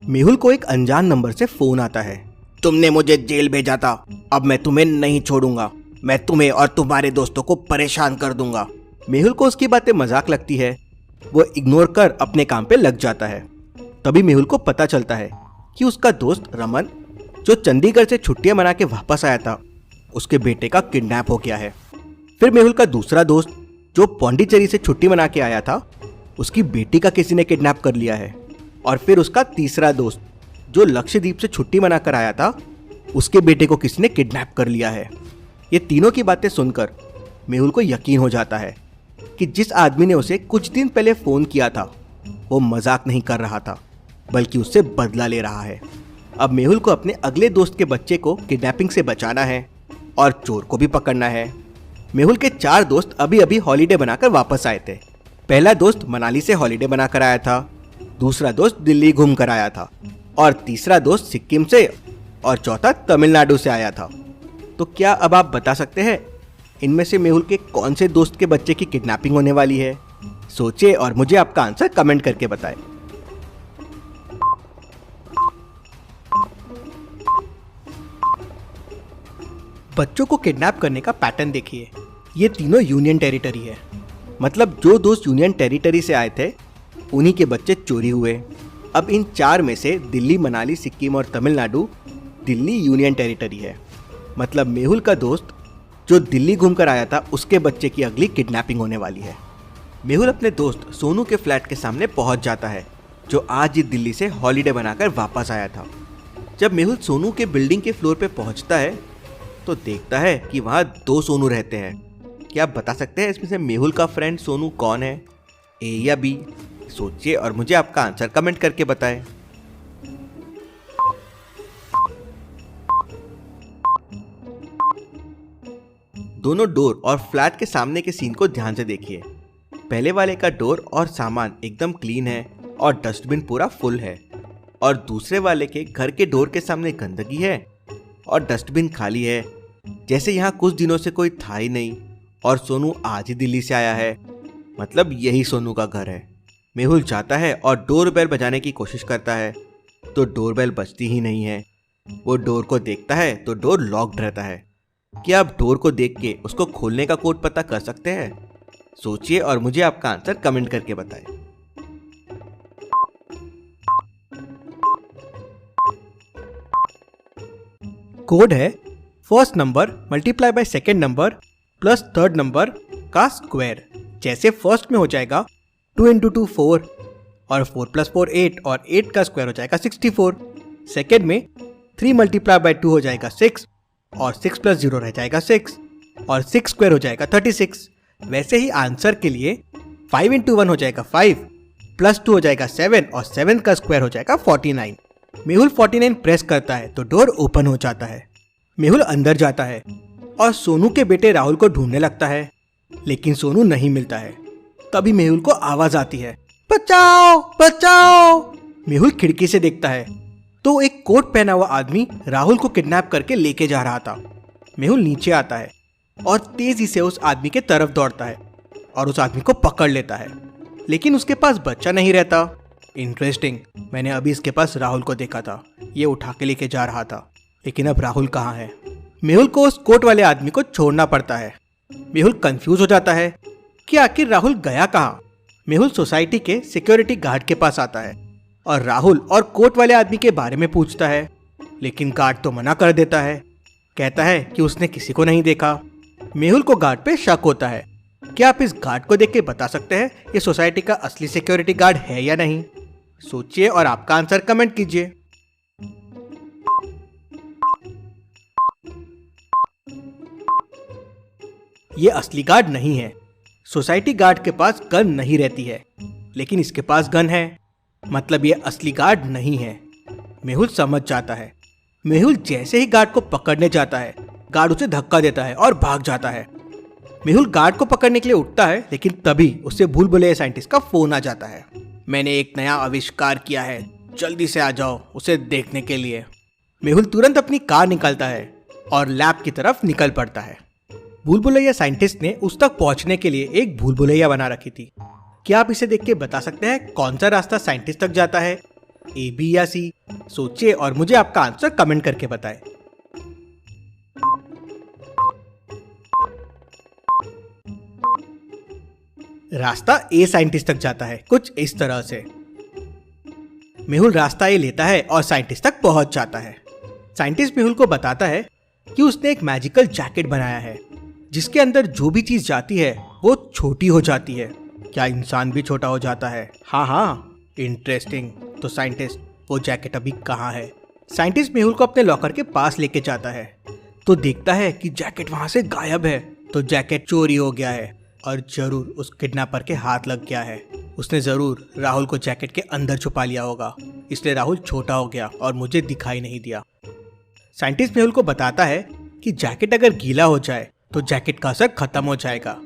मेहुल को एक अनजान नंबर से फोन आता है। तुमने मुझे जेल भेजा था, अब मैं तुम्हें नहीं छोड़ूंगा। मैं तुम्हें और तुम्हारे दोस्तों को परेशान कर दूंगा। मेहुल को उसकी बातें मजाक लगती है। वो इग्नोर कर अपने काम पे लग जाता है। तभी मेहुल को पता चलता है कि उसका दोस्त रमन, जो चंडीगढ़ से छुट्टियां मना के वापस आया था, उसके बेटे का किडनैप हो गया है। फिर मेहुल का दूसरा दोस्त, जो पौंडीचेरी से छुट्टी मना के आया था, उसकी बेटी का किसी ने किडनैप कर लिया है। और फिर उसका तीसरा दोस्त, जो लक्षद्वीप से छुट्टी मना कर आया था, उसके बेटे को किसी ने किडनैप कर लिया है। ये तीनों की बातें सुनकर मेहुल को यकीन हो जाता है कि जिस आदमी ने उसे कुछ दिन पहले फोन किया था, वो मजाक नहीं कर रहा था, बल्कि उससे बदला ले रहा है। अब मेहुल को अपने अगले दोस्त के बच्चे को किडनैपिंग से बचाना है और चोर को भी पकड़ना है। मेहुल के 4 दोस्त अभी अभी हॉलीडे बनाकर वापस आए थे। पहला दोस्त मनाली से हॉलीडे बनाकर आया था, दूसरा दोस्त दिल्ली घूम कर आया था, और तीसरा दोस्त सिक्किम से, और चौथा तमिलनाडु से आया था। तो क्या अब आप बता सकते हैं इनमें से मेहुल के कौन से दोस्त के बच्चे की किडनैपिंग होने वाली है? सोचिए और मुझे आपका आंसर कमेंट करके बताएं। बच्चों को किडनैप करने का पैटर्न देखिए। ये तीनों यूनियन टेरिटरी है, मतलब जो दोस्त यूनियन टेरिटरी से आए थे उन्हीं के बच्चे चोरी हुए। अब इन 4 में से दिल्ली, मनाली, सिक्किम और तमिलनाडु दिल्ली यूनियन टेरिटरी है। मतलब मेहुल का दोस्त जो दिल्ली घूमकर आया था, उसके बच्चे की अगली किडनैपिंग होने वाली है। मेहुल अपने दोस्त सोनू के फ्लैट के सामने पहुंच जाता है, जो आज ही दिल्ली से हॉलीडे बनाकर वापस आया था। जब मेहुल सोनू के बिल्डिंग के फ्लोर पे पहुंचता है तो देखता है कि वहां 2 सोनू रहते हैं। क्या आप बता सकते हैं इसमें से मेहुल का फ्रेंड सोनू कौन है, ए या बी? सोचिए और मुझे आपका आंसर कमेंट करके बताएं। दोनों डोर और फ्लैट के सामने के सीन को ध्यान से देखिए। पहले वाले का डोर और सामान एकदम क्लीन है और डस्टबिन पूरा फुल है, और दूसरे वाले के घर के डोर के सामने गंदगी है और डस्टबिन खाली है, जैसे यहाँ कुछ दिनों से कोई था ही नहीं और सोनू आज ही दिल्ली से आया है। मतलब यही सोनू का घर है। मेहुल जाता है और डोर बेल बजाने की कोशिश करता है, तो डोर बेल बजती ही नहीं है। वो डोर को देखता है तो डोर लॉक्ड रहता है। क्या आप डोर को देख के उसको खोलने का कोड पता कर सकते हैं? सोचिए और मुझे आपका आंसर कमेंट करके बताएं। कोड है first number multiply by second number plus third number का स्क्वायर। जैसे फर्स्ट में हो जाएगा 2 × 2 4, और 4 + 4 8, और 8 का स्क्वायर हो जाएगा 64। सेकेंड में 3 × 2 हो जाएगा 6, और 6 + 0 रह जाएगा 6, और 6 स्क्वायर हो जाएगा 36। वैसे ही आंसर के लिए 5 × 1 हो जाएगा 5, +2 हो जाएगा 7, और 7 का स्क्वायर हो जाएगा 49। मेहुल 49 प्रेस करता है तो डोर ओपन हो जाता है। मेहुल अंदर जाता है और सोनू के बेटे राहुल को ढूंढने लगता है, लेकिन सोनू नहीं मिलता है। तभी मेहुल को आवाज आती है, बचाओ बचाओ। मेहुल खिड़की से देखता है तो एक कोट पहना हुआ आदमी राहुल को किडनैप करके लेके जा रहा था। मेहुल नीचे आता है और तेजी से उस आदमी के तरफ दौड़ता है और उस आदमी को पकड़ लेता है, लेकिन उसके पास बच्चा नहीं रहता। इंटरेस्टिंग, मैंने अभी इसके पास राहुल को देखा था, ये उठा के लेके जा रहा था, लेकिन अब राहुल कहाँ है? मेहुल को उस कोट वाले आदमी को छोड़ना पड़ता है। मेहुल कंफ्यूज हो जाता है कि आखिर राहुल गया कहाँ। मेहुल सोसाइटी के सिक्योरिटी गार्ड के पास आता है और राहुल और कोट वाले आदमी के बारे में पूछता है, लेकिन गार्ड तो मना कर देता है, कहता है कि उसने किसी को नहीं देखा। मेहुल को गार्ड पे शक होता है। क्या आप इस गार्ड को देख के बता सकते हैं ये सोसाइटी का असली सिक्योरिटी गार्ड है या नहीं? सोचिए और आपका आंसर कमेंट कीजिए। ये असली गार्ड नहीं है। सोसाइटी गार्ड के पास गन नहीं रहती है, लेकिन इसके पास गन है, मतलब ये असली गार्ड नहीं है। मेहुल समझ जाता है। मेहुल जैसे ही गार्ड को पकड़ने जाता है, गार्ड उसे धक्का देता है और भाग जाता है। मेहुल गार्ड को पकड़ने के लिए उठता है, लेकिन तभी उससे भूल भुलैया साइंटिस्ट का फोन आ जाता है। मैंने एक नया आविष्कार किया है, जल्दी से आ जाओ उसे देखने के लिए। मेहुल तुरंत अपनी कार निकालता है और लैब की तरफ निकल पड़ता है। भूल भुलैया साइंटिस्ट ने उस तक पहुंचने के लिए एक भूल भुलैया बना रखी थी। क्या आप इसे देख के बता सकते हैं कौन सा रास्ता साइंटिस्ट तक जाता है? ए, बी या सी? सोचिए और मुझे आपका आंसर कमेंट करके बताएं। रास्ता ए साइंटिस्ट तक जाता है कुछ इस तरह से। मेहुल रास्ता ए लेता है और साइंटिस्ट तक पहुंच जाता है। साइंटिस्ट मेहुल को बताता है कि उसने एक मैजिकल जैकेट बनाया है जिसके अंदर जो भी चीज जाती है वो छोटी हो जाती है। क्या इंसान भी छोटा हो जाता है? हाँ, इंटरेस्टिंग। तो साइंटिस्ट, वो जैकेट अभी कहाँ है? साइंटिस्ट मेहुल को अपने लॉकर के पास लेके जाता है तो देखता है कि जैकेट वहां से गायब है। तो जैकेट चोरी हो गया है और जरूर उस किडनैपर के हाथ लग गया है। उसने जरूर राहुल को जैकेट के अंदर छुपा लिया होगा, इसलिए राहुल छोटा हो गया और मुझे दिखाई नहीं दिया। साइंटिस्ट मेहुल को बताता है कि जैकेट अगर गीला हो जाए तो जैकेट का असर खत्म हो जाएगा।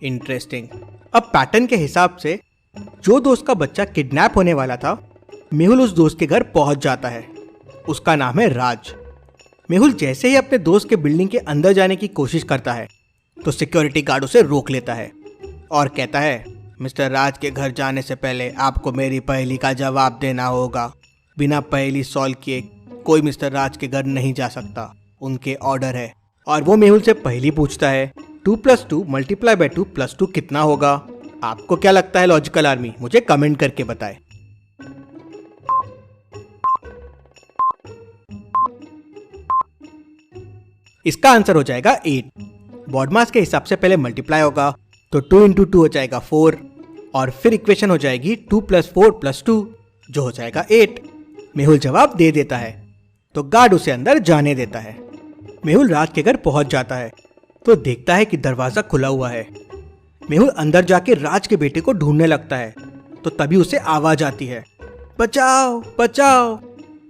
इंटरेस्टिंग। अब पैटर्न के हिसाब से जो दोस्त का बच्चा किडनैप होने वाला था, मेहुल उस दोस्त के घर पहुंच जाता है। उसका नाम है राज। मेहुल जैसे ही अपने दोस्त के बिल्डिंग के अंदर जाने की कोशिश करता है तो सिक्योरिटी गार्ड उसे रोक लेता है और कहता है, मिस्टर राज के घर जाने से पहले आपको मेरी पहेली का जवाब देना होगा। बिना पहेली सॉल्व किए कोई मिस्टर राज के घर नहीं जा सकता, उनके ऑर्डर है। और वो मेहुल से पहेली पूछता है, 2 + 2 × 2 + 2 कितना होगा? आपको क्या लगता है लॉजिकल आर्मी? मुझे कमेंट करके बताएं। इसका आंसर हो जाएगा 8। बॉडमास के हिसाब से पहले मल्टीप्लाई होगा तो 2 × 2 हो जाएगा 4 और फिर इक्वेशन हो जाएगी 2 + 4 + 2 जो हो जाएगा 8। मेहुल जवाब दे देता है तो गार्ड उसे अंदर जाने देता है। मेहुल राज के घर पहुंच जाता है तो देखता है कि दरवाजा खुला हुआ है। मेहुल अंदर जाके राज के बेटे को ढूंढने लगता है तो तभी उसे आवाज आती है, बचाओ बचाओ।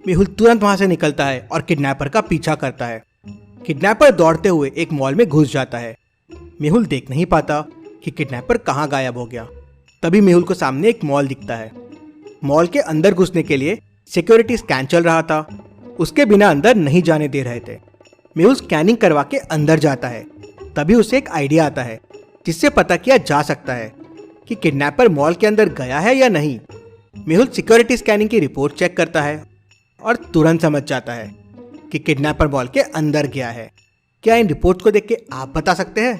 मेहुल तुरंत वहां से निकलता है और किडनैपर का पीछा करता है। किडनैपर दौड़ते हुए एक मॉल में घुस जाता है। मेहुल देख नहीं पाता कि किडनैपर कहाँ गायब हो गया। तभी मेहुल को सामने एक मॉल दिखता है। मॉल के अंदर घुसने के लिए सिक्योरिटी स्कैन चल रहा था, उसके बिना अंदर नहीं जाने दे रहे थे। मेहुल स्कैनिंग करवा के अंदर जाता है। तभी उसे एक आइडिया आता है जिससे पता किया जा सकता है कि किडनैपर मॉल के अंदर गया है या नहीं। मेहुल सिक्योरिटी स्कैनिंग की रिपोर्ट चेक करता है और तुरंत समझ जाता है कि किडनैपर मॉल के अंदर गया है। क्या इन रिपोर्ट को देख के आप बता सकते हैं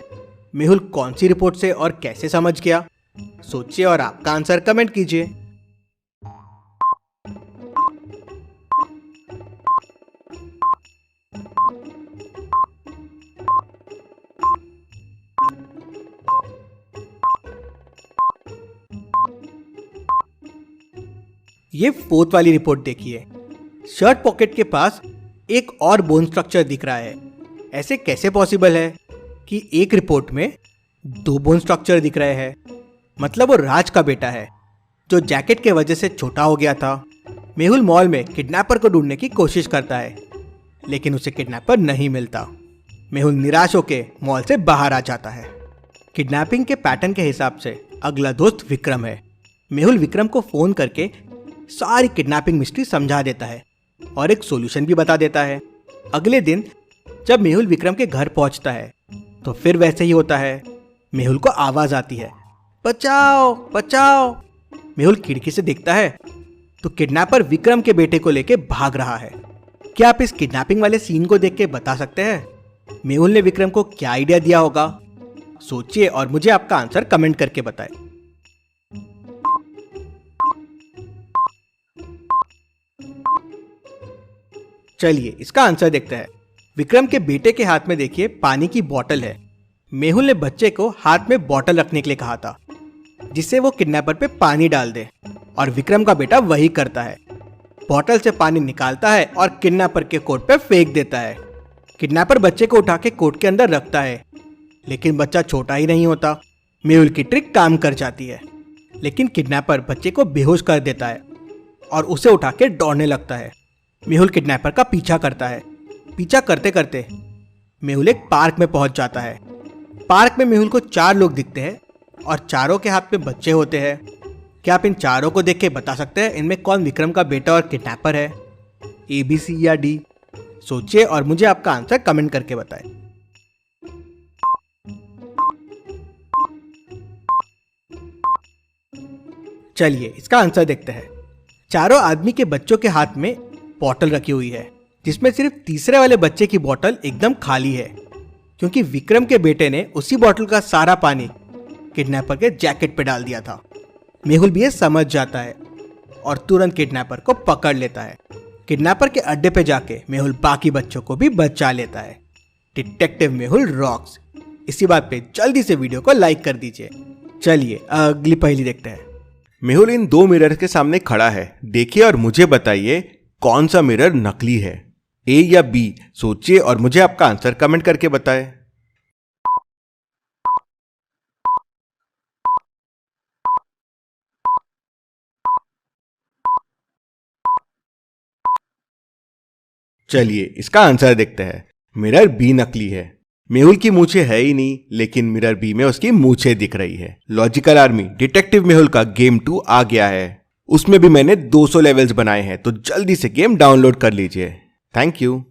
मेहुल कौन सी रिपोर्ट से और कैसे समझ गया? सोचिए और आपका आंसर कमेंट कीजिए। ये 4th वाली रिपोर्ट देखिए। शर्ट पॉकेट के पास एक और बोन स्ट्रक्चर दिख रहा है। ऐसे कैसे पॉसिबल है कि एक रिपोर्ट में 2 बोन स्ट्रक्चर दिख रहे हैं? मतलब वो राज का बेटा है जो जैकेट के वजह से छोटा हो गया था। मेहुल मॉल में किडनैपर को ढूंढने की कोशिश करता है लेकिन उसे किडनैपर नहीं मिलता। मेहुल निराश होकर मॉल से बाहर आ जाता है। किडनैपिंग के पैटर्न के हिसाब से अगला दोस्त विक्रम है। मेहुल विक्रम को फोन करके सारी किडनैपिंग मिस्ट्री समझा देता है और एक सॉल्यूशन भी बता देता है। अगले दिन जब मेहुल विक्रम के घर पहुंचता है तो फिर वैसे ही होता है। मेहुल को आवाज आती है, बचाओ बचाओ। मेहुल खिड़की से देखता है तो किडनैपर विक्रम के बेटे को लेके भाग रहा है। क्या आप इस किडनैपिंग वाले सीन को देख के बता सकते हैं मेहुल ने विक्रम को क्या आइडिया दिया होगा? सोचिए और मुझे आपका आंसर कमेंट करके बताएं। चलिए इसका आंसर देखते हैं। विक्रम के बेटे के हाथ में देखिए पानी की बोतल है। मेहुल ने बच्चे को हाथ में बोतल रखने के लिए कहा था जिससे वो किडनैपर पे पानी डाल दे और विक्रम का बेटा वही करता है। बोतल से पानी निकालता है और किडनैपर के कोट पे फेंक देता है। किडनैपर बच्चे को उठा के कोट के अंदर रखता है लेकिन बच्चा छोटा ही नहीं होता। मेहुल की ट्रिक काम कर जाती है लेकिन किडनैपर बच्चे को बेहोश कर देता है और उसे उठा के दौड़ने लगता है। मेहुल किडनैपर का पीछा करता है। पीछा करते करते मेहुल एक पार्क में पहुंच जाता है। पार्क में मेहुल को 4 लोग दिखते हैं और चारों के हाथ में बच्चे होते हैं। क्या आप इन चारों को देख के बता सकते हैं इनमें कौन विक्रम का बेटा और किडनैपर है? ए, बी, सी या डी? सोचिए और मुझे आपका आंसर कमेंट करके बताएं। चलिए इसका आंसर देखते हैं। चारों आदमी के बच्चों के हाथ में बोतल रखी हुई है, जिसमें सिर्फ तीसरे वाले बच्चे की बोतल एकदम खाली है, क्योंकि विक्रम के बेटे ने उसी बोतल का सारा पानी किडनैपर के जैकेट पे डाल दिया था। मेहुल भी ये समझ जाता है और तुरंत किडनैपर को पकड़ लेता है। किडनैपर के अड्डे पे जाके मेहुल बाकी बच्चों को भी बचा लेता है। Detective Mehul rocks. इसी बात पे जल्दी से वीडियो को लाइक कर दीजिए। चलिए अगली पहेली देखते हैं। मेहुल इन दो मिरर के सामने खड़ा है। देखिए और मुझे बताइए कौन सा मिरर नकली है, ए या बी। सोचिए और मुझे आपका आंसर कमेंट करके बताएं। चलिए इसका आंसर देखते हैं। मिरर बी नकली है। मेहुल की मूछें है ही नहीं, लेकिन मिरर बी में उसकी मूछें दिख रही है। लॉजिकल आर्मी डिटेक्टिव मेहुल का गेम 2 आ गया है। उसमें भी मैंने 200 लेवल्स बनाए हैं, तो जल्दी से गेम डाउनलोड कर लीजिए। Thank you.